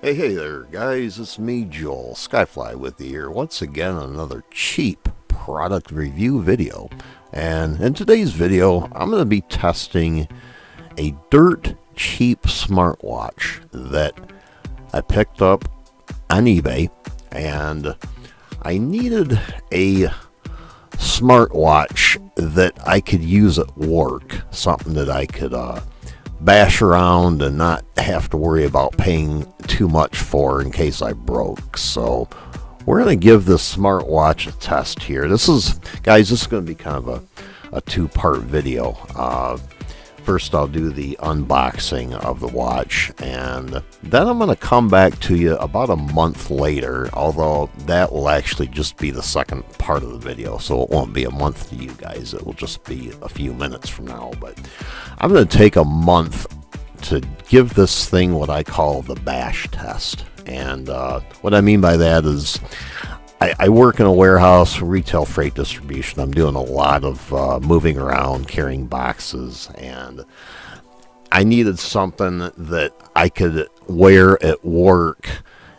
Hey there, guys. It's me, Joel Skyfly, with you here once again on another cheap product review video. And in today's video, I'm going to be testing a dirt cheap smartwatch that I picked up on eBay, and I needed a smartwatch that I could use at work, something that I could bash around and not have to worry about paying too much for in case I broke. So we're going to give this smartwatch a test here. This is going to be kind of a two-part video. First, I'll do the unboxing of the watch, and then I'm going to come back to you about a month later, although that will actually just be the second part of the video, so it won't be a month to you guys. It will just be a few minutes from now. But I'm going to take a month to give this thing what I call the bash test. And what I mean by that is I work in a warehouse, retail freight distribution. I'm doing a lot of moving around, carrying boxes, and I needed something that I could wear at work,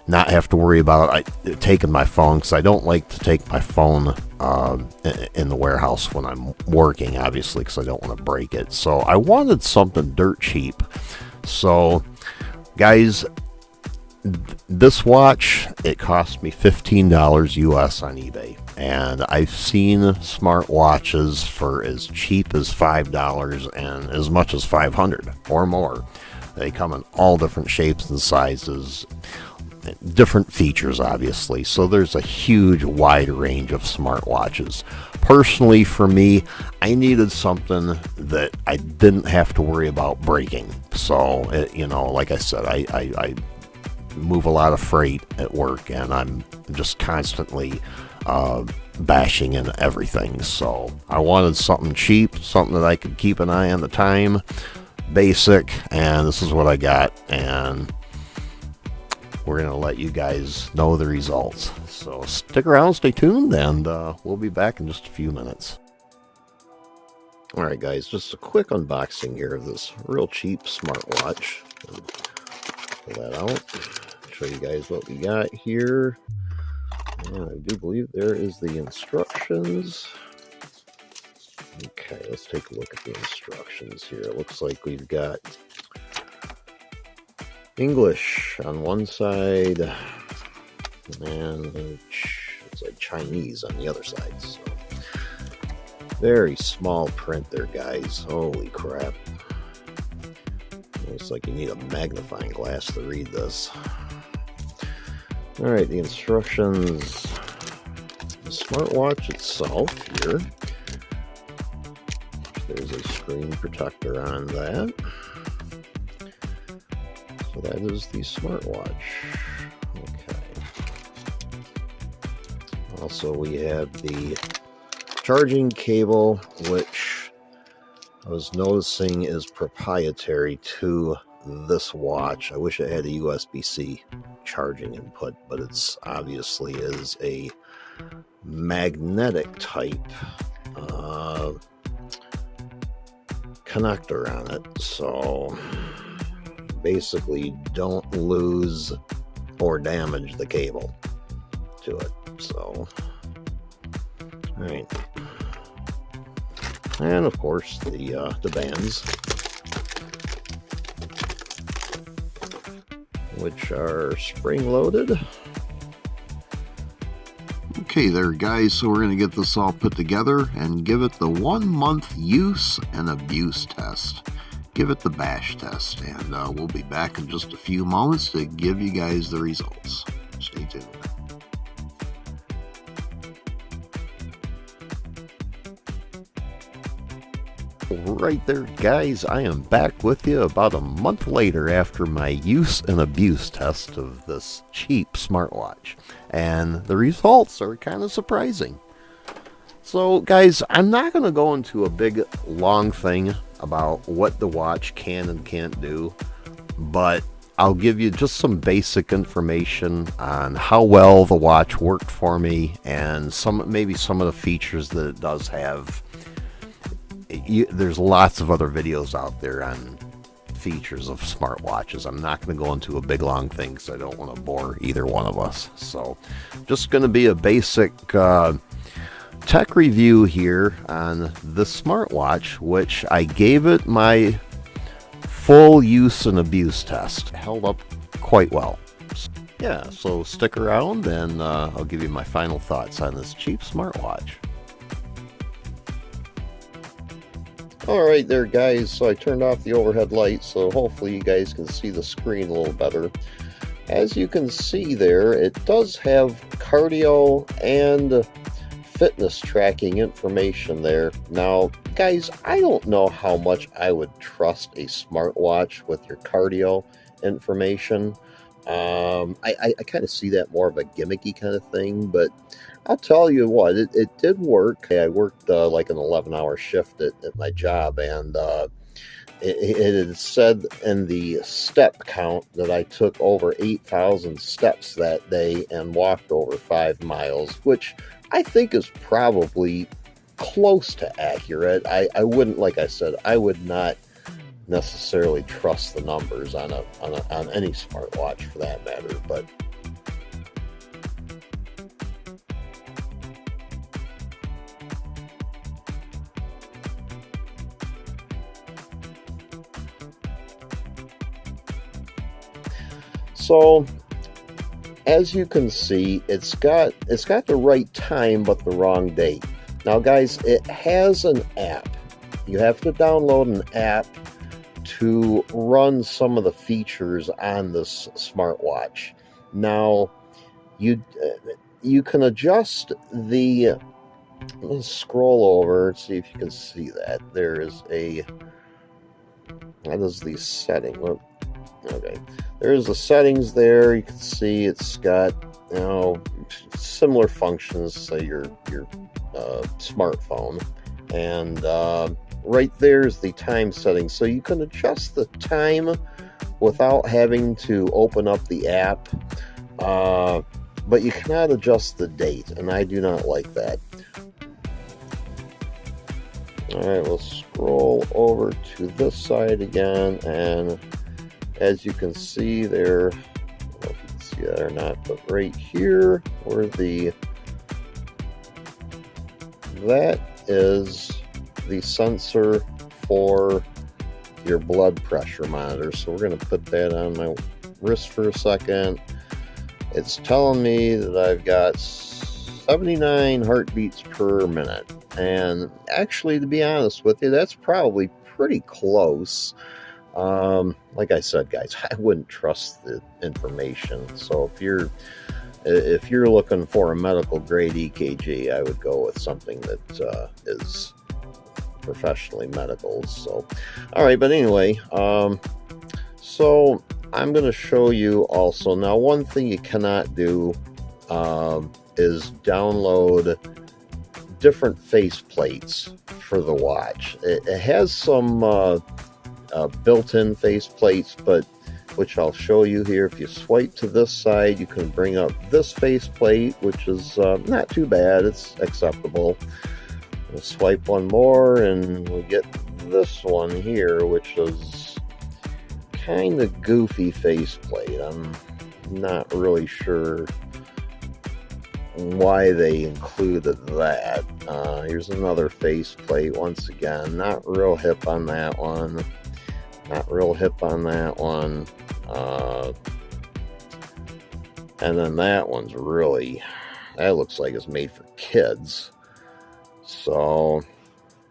not have to worry about taking my phone, because I don't like to take my phone in the warehouse when I'm working, obviously, because I don't want to break it. So I wanted something dirt cheap. So, guys, this watch, it cost me $15 US on eBay, and I've seen smartwatches for as cheap as $5 and as much as $500 or more. They come in all different shapes and sizes, different features, obviously, so there's a huge wide range of smartwatches. Personally, for me, I needed something that I didn't have to worry about breaking. So, like I said, I move a lot of freight at work, and I'm just constantly bashing into everything. So I wanted something cheap, something that I could keep an eye on the time, basic, and this is what I got, and we're going to let you guys know the results. So stick around, stay tuned, and we'll be back in just a few minutes. Alright guys, just a quick unboxing here of this real cheap smartwatch. Pull that out, show you guys what we got here. And I do believe there is the instructions. Okay, let's take a look at the instructions here. It looks like we've got English on one side, and it's like Chinese on the other side. So very small print there, guys. Holy crap. Looks like you need a magnifying glass to read this. Alright, the instructions. The smartwatch itself here. There's a screen protector on that. So that is the smartwatch. Okay. Also, we have the charging cable, which I was noticing is proprietary to this watch. I wish it had a USB-C charging input, but it's obviously is a magnetic type connector on it. So basically don't lose or damage the cable to it. So, all right. And of course the bands, which are spring loaded. Okay there, guys, so we're going to get this all put together and give it the 1 month use and abuse test. Give it the bash test, and we'll be back in just a few moments to give you guys the results. Stay tuned. Right there, guys, I am back with you about a month later after my use and abuse test of this cheap smartwatch, and the results are kind of surprising. So guys, I'm not going to go into a big long thing about what the watch can and can't do, but I'll give you just some basic information on how well the watch worked for me, and maybe some of the features that it does have. There's lots of other videos out there on features of smartwatches. I'm not going to go into a big long thing because I don't want to bore either one of us. So just going to be a basic tech review here on the smartwatch, which I gave it my full use and abuse test. Held up quite well. Yeah, so stick around and I'll give you my final thoughts on this cheap smartwatch. Alright there guys, so I turned off the overhead light, so hopefully you guys can see the screen a little better. As you can see there, it does have cardio and fitness tracking information there. Now guys, I don't know how much I would trust a smartwatch with your cardio information. I kind of see that more of a gimmicky kind of thing, but I'll tell you what, it did work. I worked like an 11-hour shift at my job, and it had said in the step count that I took over 8,000 steps that day and walked over 5 miles, which I think is probably close to accurate. I wouldn't, like I said, I would not necessarily trust the numbers on any smartwatch for that matter, but so as you can see, it's got the right time but the wrong date. Now guys, it has an app. You have to download an app to run some of the features on this smartwatch. Now you can adjust the, let's scroll over, see if you can see that. There is that is the setting. Okay, there's the settings there. You can see it's got, you know, similar functions to your smartphone, and right there's the time setting, so you can adjust the time without having to open up the app, but you cannot adjust the date, and I do not like that. Alright, we'll scroll over to this side again, and as you can see there, I don't know if you can see that or not, but right here where that is the sensor for your blood pressure monitor. So we're going to put that on my wrist for a second. It's telling me that I've got 79 heartbeats per minute, and actually, to be honest with you, that's probably pretty close. Like I said guys, I wouldn't trust the information, so if you're looking for a medical grade EKG, I would go with something that is professionally medical. So alright, but anyway, so I'm going to show you also, now one thing you cannot do is download different face plates for the watch. It has some built-in face plates, but which I'll show you here. If you swipe to this side, you can bring up this face plate, which is not too bad, it's acceptable. We'll swipe one more and we'll get this one here, which is kind of goofy faceplate. I'm not really sure why they included that. Here's another faceplate. Once again, not real hip on that one. Not real hip on that one. And then that one's really, that looks like it's made for kids. So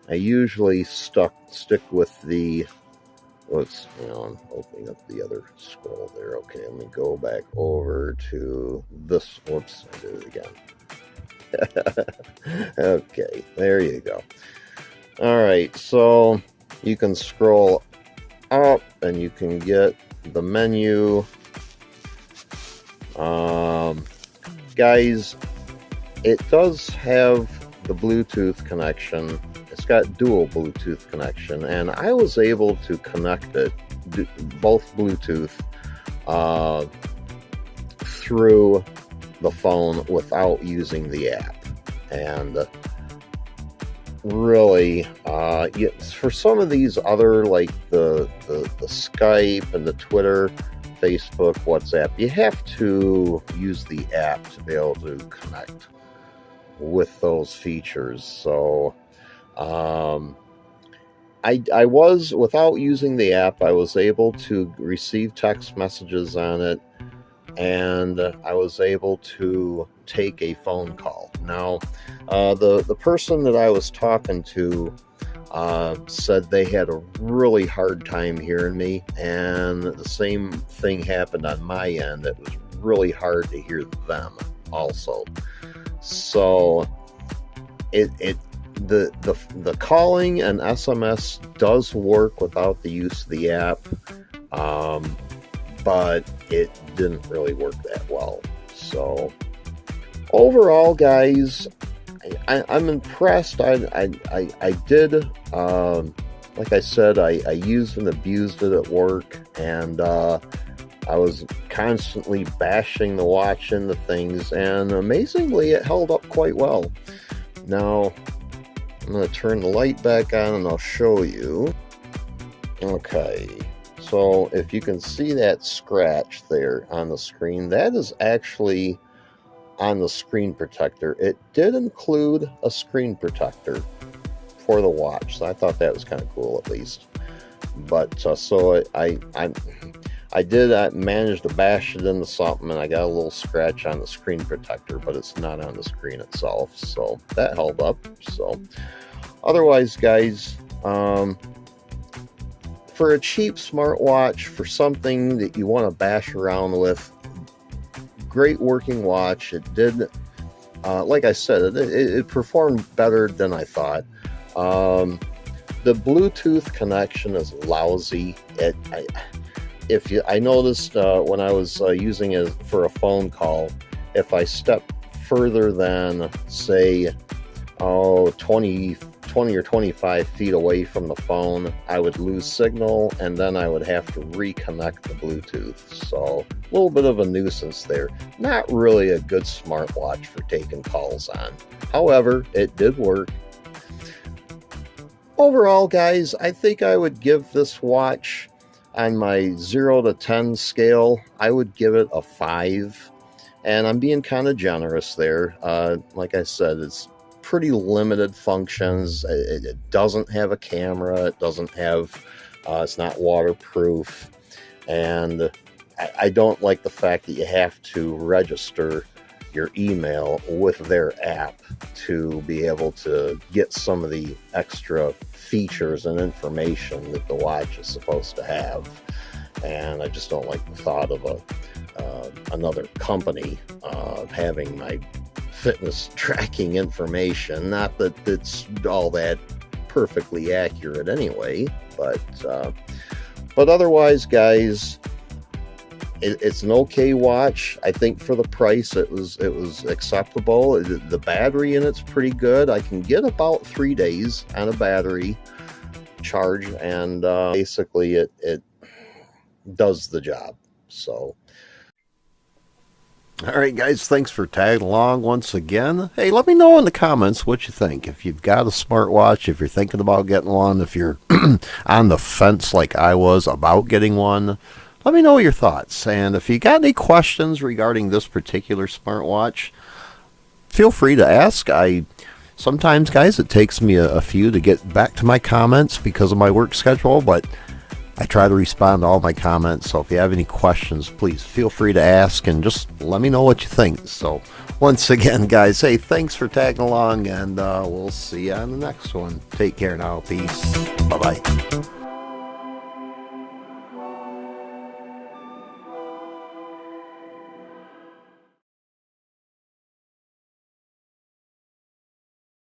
I usually stick with the, let's, you know, I'm opening up the other scroll there. Okay, let me go back over to this. Whoops, I did it again. Okay, there you go. All right, so you can scroll up and you can get the menu. Guys, it does have the Bluetooth connection. It's got dual Bluetooth connection, and I was able to connect it, both Bluetooth, through the phone without using the app. And really, for some of these other, like the Skype and the Twitter, Facebook, WhatsApp, you have to use the app to be able to connect with those features. So I was, without using the app, I was able to receive text messages on it, and I was able to take a phone call. Now, the person that I was talking to said they had a really hard time hearing me, and the same thing happened on my end. It was really hard to hear them also. So the calling and SMS does work without the use of the app, but it didn't really work that well. So overall, guys, I'm impressed. I did, like I said, I used and abused it at work, and I was constantly bashing the watch into things, and amazingly, it held up quite well. Now, I'm going to turn the light back on and I'll show you. Okay, so if you can see that scratch there on the screen, that is actually on the screen protector. It did include a screen protector for the watch, so I thought that was kind of cool, at least. But so I did manage to bash it into something, and I got a little scratch on the screen protector, but it's not on the screen itself, so that held up. So otherwise, guys, for a cheap smartwatch, for something that you want to bash around with, great working watch. It did, like I said, it performed better than I thought. The Bluetooth connection is lousy. I noticed when I was using it for a phone call, if I step further than, say, 20 or 25 feet away from the phone, I would lose signal, and then I would have to reconnect the Bluetooth. So a little bit of a nuisance there. Not really a good smartwatch for taking calls on. However, it did work. Overall, guys, I think I would give this watch, on my 0 to 10 scale, I would give it a 5. And I'm being kind of generous there. Like I said, it's pretty limited functions. It doesn't have a camera. It doesn't have, it's not waterproof. And I don't like the fact that you have to register your email with their app to be able to get some of the extra features and information that the watch is supposed to have. And I just don't like the thought of another company having my fitness tracking information. Not that it's all that perfectly accurate anyway, but otherwise, guys, it's an okay watch. I think for the price, it was acceptable. The battery in it's pretty good. I can get about 3 days on a battery charge, and basically it does the job. So, all right, guys, thanks for tagging along once again. Hey, let me know in the comments what you think. If you've got a smartwatch, if you're thinking about getting one, if you're on the fence like I was about getting one, let me know your thoughts. And if you got any questions regarding this particular smartwatch, feel free to ask. Sometimes, guys, it takes me a few to get back to my comments because of my work schedule, but I try to respond to all my comments. So if you have any questions, please feel free to ask and just let me know what you think. So once again, guys, hey, thanks for tagging along, and we'll see you on the next one. Take care now. Peace. Bye-bye.